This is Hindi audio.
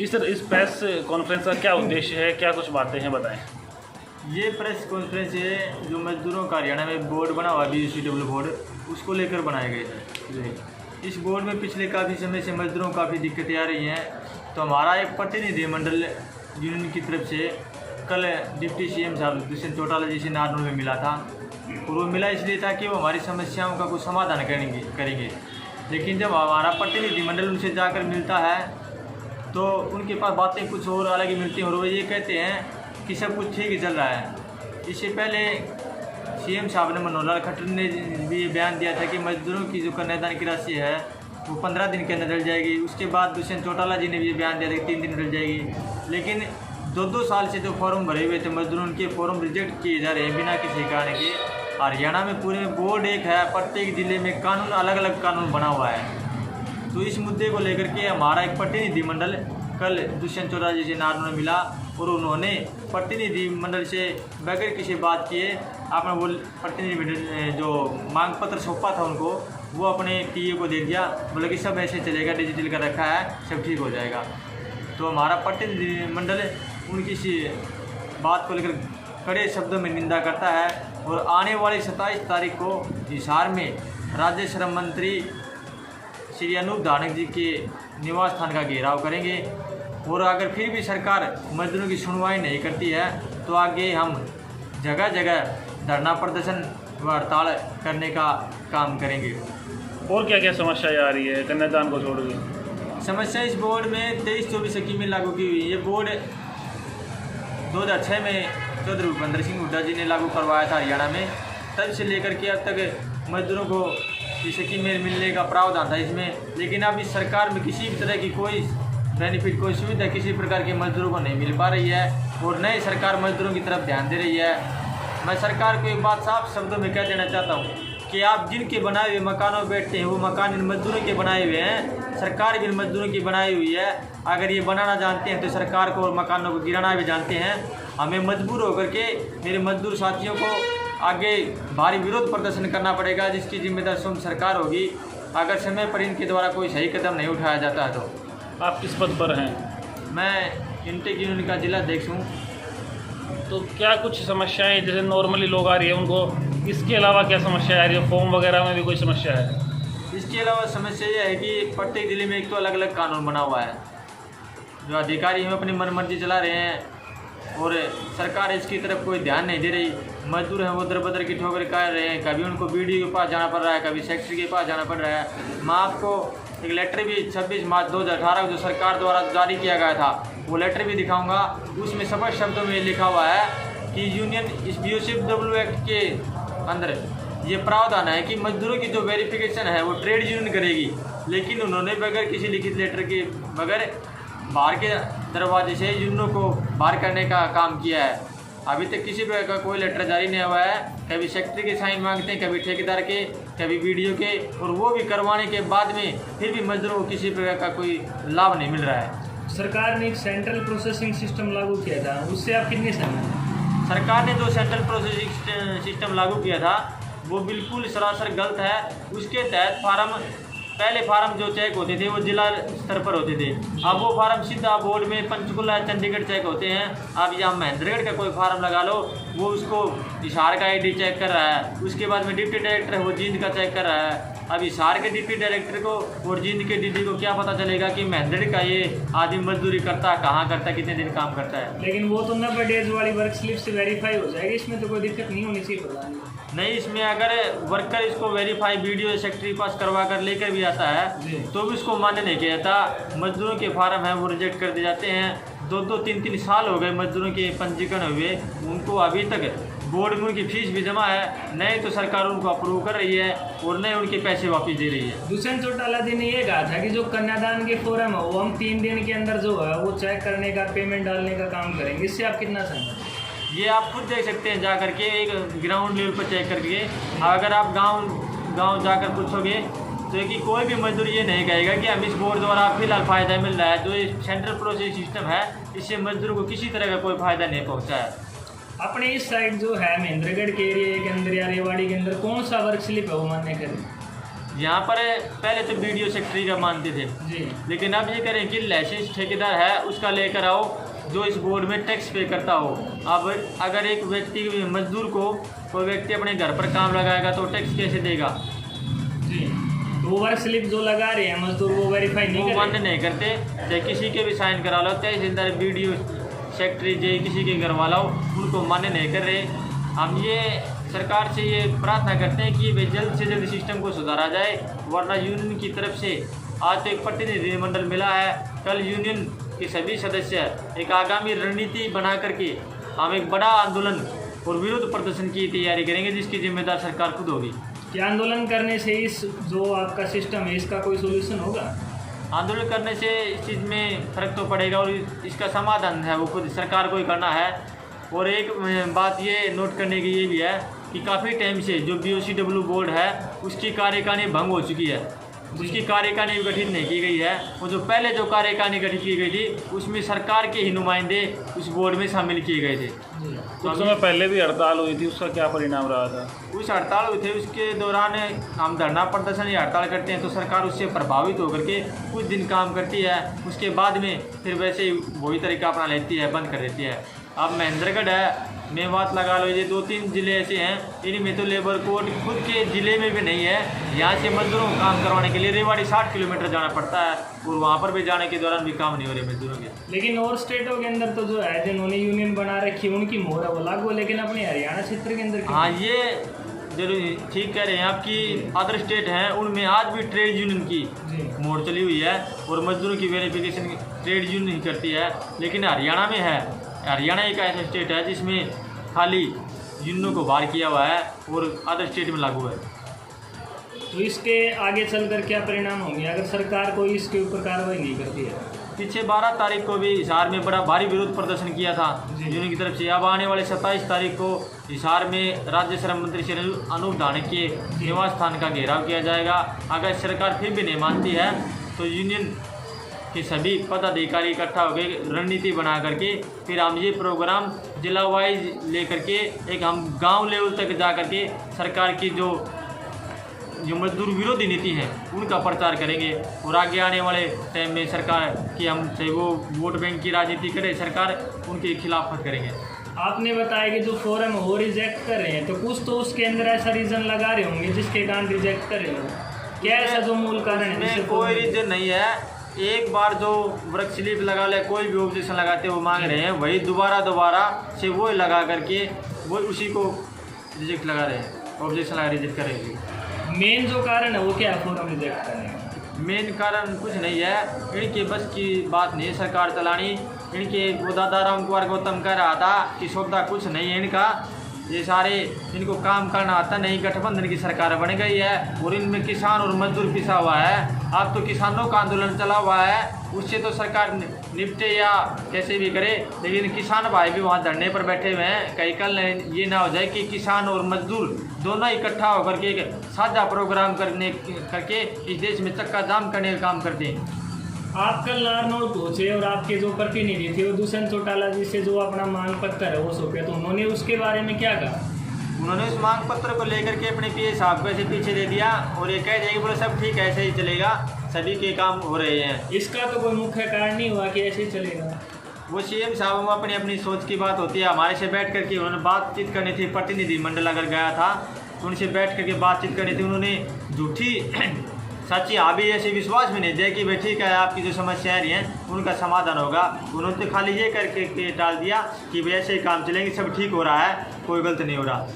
इस प्रेस कॉन्फ्रेंस का क्या उद्देश्य है, क्या कुछ बातें हैं, बताएं। ये प्रेस कॉन्फ्रेंस है जो मजदूरों का हरियाणा में बोर्ड बना हुआ BUCW बोर्ड, उसको लेकर बनाए गए थे। इस बोर्ड में पिछले काफ़ी समय से मजदूरों को काफ़ी दिक्कतें आ रही हैं। तो हमारा एक प्रतिनिधिमंडल यूनियन की तरफ से कल डिप्टी CM साहब दुष्यंत चौटाला जी से नारनौल में मिला था, और वो मिला इसलिए था कि वो हमारी समस्याओं का कुछ समाधान करेंगे। लेकिन जब हमारा प्रतिनिधिमंडल उनसे जाकर मिलता है तो उनके पास बातें कुछ और अलग ही मिलती हैं, और वो ये कहते हैं कि सब कुछ ठीक ही चल रहा है। इससे पहले CM साहब ने मनोहर लाल खट्टर ने भी बयान दिया था कि मजदूरों की जो कन्यादान की राशि है वो 15 दिन के अंदर डल जाएगी। उसके बाद दुष्यंत चौटाला जी ने भी बयान दिया था कि 3 दिन डल जाएगी। लेकिन 2-2 साल से जो फॉर्म भरे हुए थे मजदूरों, उनके फॉर्म रिजेक्ट किए जा रहे हैं बिना किसी कारण के। हरियाणा में पूरे बोर्ड एक है, प्रत्येक जिले में कानून अलग अलग कानून बना हुआ है। तो इस मुद्दे को लेकर के हमारा एक प्रतिनिधिमंडल कल दुष्यंत चौटाला जी से नारनौल में मिला, और उन्होंने प्रतिनिधिमंडल से बगैर किसी बात किए अपना वो प्रतिनिधिमंडल जो मांग पत्र सौंपा था उनको, वो अपने PA को दे दिया। बोला कि सब ऐसे चलेगा, डिजिटल का रखा है, सब ठीक हो जाएगा। तो हमारा प्रतिनिधिमंडल उनकी इस बात को लेकर कड़े शब्दों में निंदा करता है, और आने वाली 27 तारीख को हिसार में राज्य श्रम मंत्री श्री अनूप धानक जी के निवास स्थान का घेराव करेंगे। और अगर फिर भी सरकार मजदूरों की सुनवाई नहीं करती है तो आगे हम जगह जगह धरना प्रदर्शन व हड़ताल करने का काम करेंगे। और क्या क्या समस्याएं आ रही है कन्यादान को छोड़ के? समस्या इस बोर्ड में 23-24 स्कीमें लागू की हुई। ये बोर्ड 2006 में चौधरी भूपेंद्र सिंह हुड्डा जी ने लागू करवाया था हरियाणा में। तब से लेकर के अब तक मजदूरों को ये स्कीमें मिलने का प्रावधान था इसमें, लेकिन अब इस सरकार में किसी भी तरह की कोई बेनिफिट, कोई सुविधा किसी प्रकार के मजदूरों को नहीं मिल पा रही है, और नई सरकार मजदूरों की तरफ ध्यान दे रही है। मैं सरकार को एक बात साफ शब्दों में कह देना चाहता हूँ कि आप जिनके बनाए हुए मकानों में बैठते हैं वो मकान इन मजदूरों के बनाए हुए हैं, सरकार भी इन मजदूरों की बनाई हुई है। अगर ये बनाना जानते हैं तो सरकार को और मकानों को गिराना भी जानते हैं। हमें मजबूर होकर के मेरे मजदूर साथियों को आगे भारी विरोध प्रदर्शन करना पड़ेगा, जिसकी जिम्मेदार स्वयं सरकार होगी अगर समय पर इनके द्वारा कोई सही कदम नहीं उठाया जाता है। तो आप किस पद पर हैं? मैं इंटेक यूनियन का जिला अध्यक्ष हूँ। तो क्या कुछ समस्याएं जैसे नॉर्मली लोग आ रही है उनको, इसके अलावा क्या समस्या आ रही है? फॉर्म वगैरह में भी कोई समस्या है? इसके अलावा समस्या यह है कि प्रत्येक जिले में एक तो अलग अलग कानून बना हुआ है, जो अधिकारी हैं अपनी मनमर्जी चला रहे हैं, और सरकार इसकी तरफ कोई ध्यान नहीं दे रही। मजदूर हैं वो दर बदर की ठोकर खा रहे हैं, कभी उनको BDO के पास जाना पड़ रहा है, कभी सेक्रेटरी के पास जाना पड़ रहा है। मैं आपको एक लेटर भी 26 मार्च 2018 को जो सरकार द्वारा जारी किया गया था वो लेटर भी दिखाऊंगा। उसमें स्पष्ट शब्दों में लिखा हुआ है कि यूनियन इस BUCW एक्ट के अंदर ये प्रावधान है कि मजदूरों की जो वेरिफिकेशन है वो ट्रेड यूनियन करेगी। लेकिन उन्होंने बगैर किसी लिखित लेटर के, बगैर बाहर के दरवाजे से यूनियनों को बाहर करने का काम किया है। अभी तक किसी प्रकार का कोई लेटर जारी नहीं हुआ है। कभी सेक्रेटरी के साइन मांगते हैं, कभी ठेकेदार के, कभी BDO के, और वो भी करवाने के बाद में फिर भी मजदूरों को किसी प्रकार का कोई लाभ नहीं मिल रहा है। सरकार ने एक सेंट्रल प्रोसेसिंग सिस्टम लागू किया था, उससे आप कितने सहमत हैं? सरकार ने जो सेंट्रल प्रोसेसिंग सिस्टम लागू किया था वो बिल्कुल सरासर गलत है। उसके तहत पहले फार्म जो चेक होते थे वो जिला स्तर पर होते थे, अब वो फार्म सीधा बोर्ड में पंचकुला चंडीगढ़ चेक होते हैं। अब यहाँ महेंद्रगढ़ का कोई फार्म लगा लो, वो उसको हिसार का ID चेक कर रहा है। उसके बाद में डिप्टी डायरेक्टर है वो जींद का चेक कर रहा है। अब हिसार के डिप्टी डायरेक्टर को और जींद के DD को क्या पता चलेगा कि महेंद्रगढ़ का ये आदमी मजदूरी करता है, कहाँ करता है, कितने दिन काम करता है। लेकिन वो तो 90 डेज वाली वर्क स्लिप से वेरीफाई हो जाएगी, इसमें तो कोई दिक्कत नहीं होनी चाहिए प्रधान जी। नहीं, इसमें अगर वर्कर इसको वेरीफाई BDO सेक्रेटरी पास करवा कर लेकर भी आता है तो भी इसको मान्य नहीं किया जाता। मजदूरों के फार्म हैं वो रिजेक्ट कर दिए जाते हैं। 2-2, 3-3 साल हो गए मजदूरों के पंजीकरण हुए, उनको अभी तक बोर्ड में उनकी फीस भी जमा है, नहीं तो सरकार उनको अप्रूव कर रही है और नहीं उनके पैसे वापस दे रही है। दुष्यंत चौटाला जी ने ये कहा था कि जो कन्यादान के फॉर्म है वो हम 3 दिन के अंदर जो है वो चेक करने का, पेमेंट डालने का काम करेंगे। इससे आप कितना सहमत हैं? ये आप खुद देख सकते हैं जा करके, एक ग्राउंड लेवल पर चेक करके। अगर आप गांव जाकर पूछोगे तो कि कोई भी मजदूर ये नहीं कहेगा कि हम इस बोर्ड द्वारा फिलहाल फ़ायदा मिल रहा है। जो ये सेंट्रल प्रोसेस सिस्टम है इससे मजदूरों को किसी तरह का कोई फ़ायदा नहीं पहुँचा है। अपने इस साइड जो है महेंद्रगढ़ के एरिया के अंदर या रेवाड़ी के अंदर कौन सा वर्क स्लिप है वो मान्य करें? यहाँ पर पहले तो वीडियो सेक्रेटरी का मानते थे, जी लेकिन अब ये करें कि लाइसेंस ठेकेदार है उसका लेकर आओ जो इस बोर्ड में टैक्स पे करता हो। अब अगर एक व्यक्ति मजदूर को कोई व्यक्ति अपने घर पर काम लगाएगा तो टैक्स कैसे देगा? जी, तो वो वर्क स्लिप जो लगा रहे हैं मजदूर वो वेरीफाई नहीं वो कर मान्य रहे। नहीं करते, चाहे किसी के भी साइन करा लो, तहसीलदार वीडियो सेक्रेटरी जे किसी के घर वाला हो उनको मान्य नहीं कर रहे। हम ये सरकार से ये प्रार्थना करते हैं कि वे जल्द से जल्द सिस्टम को सुधारा जाए, वरना यूनियन की तरफ से आज तो एक प्रतिनिधिमंडल मिला है, कल यूनियन के सभी सदस्य एक आगामी रणनीति बना करके हम एक बड़ा आंदोलन और विरोध प्रदर्शन की तैयारी करेंगे जिसकी जिम्मेदार सरकार खुद होगी। क्या आंदोलन करने से इस जो आपका सिस्टम है इसका कोई सोल्यूशन होगा? आंदोलन करने से इस चीज़ में फ़र्क तो पड़ेगा और इसका समाधान है वो खुद सरकार को ही करना है। और एक बात ये नोट करने की ये भी है कि काफ़ी टाइम से जो BOCW बोर्ड है उसकी कार्यकारिणी भंग हो चुकी है, उसकी कार्यकारिणी गठित नहीं की गई है। वो जो पहले जो कार्यकारिणी गठित की गई थी उसमें सरकार के ही नुमाइंदे उस बोर्ड में शामिल किए गए थे। कुछ समय पहले भी हड़ताल हुई थी, उसका क्या परिणाम रहा था? उस हड़ताल हुई थी उसके दौरान हम धरना प्रदर्शन या हड़ताल करते हैं तो सरकार उससे प्रभावित होकर के कुछ दिन काम करती है, उसके बाद में फिर वैसे ही वही तरीका अपना लेती है, बंद कर देती है। अब महेंद्रगढ़ है, मेवात लगा लो, ये 2-3 ज़िले ऐसे हैं इनमें तो लेबर कोड खुद के ज़िले में भी नहीं है। यहाँ से मजदूरों को काम करवाने के लिए रेवाड़ी 60 किलोमीटर जाना पड़ता है और वहाँ पर भी जाने के दौरान भी काम नहीं हो रहे मजदूरों के। लेकिन और स्टेटों के अंदर तो जो है जिन्होंने यूनियन बना रखी है उनकी मोहर वो लागू, लेकिन अपने हरियाणा क्षेत्र के अंदर क्यों? हाँ, ये जरूर ठीक कह रहे हैं आपकी। अदर स्टेट हैं उनमें आज भी ट्रेड यूनियन की जी मोड़ चली हुई है और मजदूरों की वेरिफिकेशन ट्रेड यूनियन ही करती है, लेकिन हरियाणा में है। हरियाणा एक ऐसा स्टेट है जिसमें खाली यूनियनों को बाहर किया हुआ है और अदर स्टेट में लागू है। तो इसके आगे चलकर क्या परिणाम होंगे अगर सरकार कोई इसके ऊपर कार्रवाई नहीं करती है? पीछे 12 तारीख को भी हिसार में बड़ा भारी विरोध प्रदर्शन किया था यूनियन की तरफ से। अब आने वाले 27 तारीख को हिसार में राज्य श्रम मंत्री श्री अनूप धानक के निवास स्थान का घेराव किया जाएगा। अगर सरकार फिर भी नहीं मानती है तो यूनियन के सभी पदाधिकारी इकट्ठा होकर रणनीति बना करके फिर हम ये प्रोग्राम जिला वाइज लेकर के एक हम गांव लेवल तक जा करके सरकार की जो मजदूर विरोधी नीति है उनका प्रचार करेंगे। और आगे आने वाले टाइम में सरकार की हम चाहे वो वोट बैंक की राजनीति करे, सरकार उनके खिलाफ करेंगे। आपने बताया कि जो फोरम वो रिजेक्ट कर रहे हैं, तो कुछ तो उसके अंदर ऐसा रीज़न लगा रहे होंगे जिसके कारण रिजेक्ट कर रहे हो। क्या ऐसा जो मूल कारण है? इसमें कोई रीजन नहीं है। एक बार जो वर्क स्लिप लगा ले, कोई भी ऑब्जेक्शन लगाते वो मांग रहे हैं, वही दोबारा से वो लगा करके वो उसी को रिजेक्ट लगा रहे हैं, ऑब्जेक्शन लगा रिजेक्ट करेंगे। मेन जो कारण है वो क्या है फोरम रिजेक्ट करने का? मेन कारण कुछ नहीं है, इनके बस की बात नहीं है सरकार चलानी। इनके वो दादा राम कुमार गौतम कह रहा था कि सौदा कुछ नहीं है इनका, ये सारे इनको काम करना आता नहीं। गठबंधन की सरकार बन गई है और इनमें किसान और मजदूर पिसा हुआ है। अब तो किसानों का आंदोलन चला हुआ है, उससे तो सरकार निपटे या कैसे भी करे, लेकिन किसान भाई भी वहाँ धरने पर बैठे हुए हैं। कहीं कल ये ना हो जाए कि किसान और मजदूर दोनों इकट्ठा होकर के एक साझा प्रोग्राम करके इस देश में चक्का जाम करने का काम करते हैं। आप कल नारनौल पहुँचे और आपके जो प्रतिनिधि थे वो दुष्यंत चौटाला जी से जो अपना मांग पत्र है वो सौंपे, तो उन्होंने उसके बारे में क्या कहा? उन्होंने उस मांग पत्र को लेकर के अपने PA साहब को ऐसे पीछे दे दिया और ये कह दिया कि बोले सब ठीक है, ऐसे ही चलेगा, सभी के काम हो रहे हैं। इसका तो कोई मुख्य कारण नहीं हुआ कि ऐसे ही चलेगा। वो CM साहब अपनी अपनी सोच की बात होती है। हमारे से बैठ करके उन्होंने बातचीत करनी थी, प्रतिनिधिमंडल अगर गया था तो उनसे बैठ करके बातचीत करनी थी। उन्होंने झूठी सच्ची अभी ऐसे विश्वास भी नहीं दिया कि भाई ठीक है आपकी जो समस्याएं रही हैं उनका समाधान होगा। उन्होंने तो खाली ये करके टाल दिया कि भाई ऐसे ही काम चलेंगे, सब ठीक हो रहा है, कोई गलत नहीं हो रहा।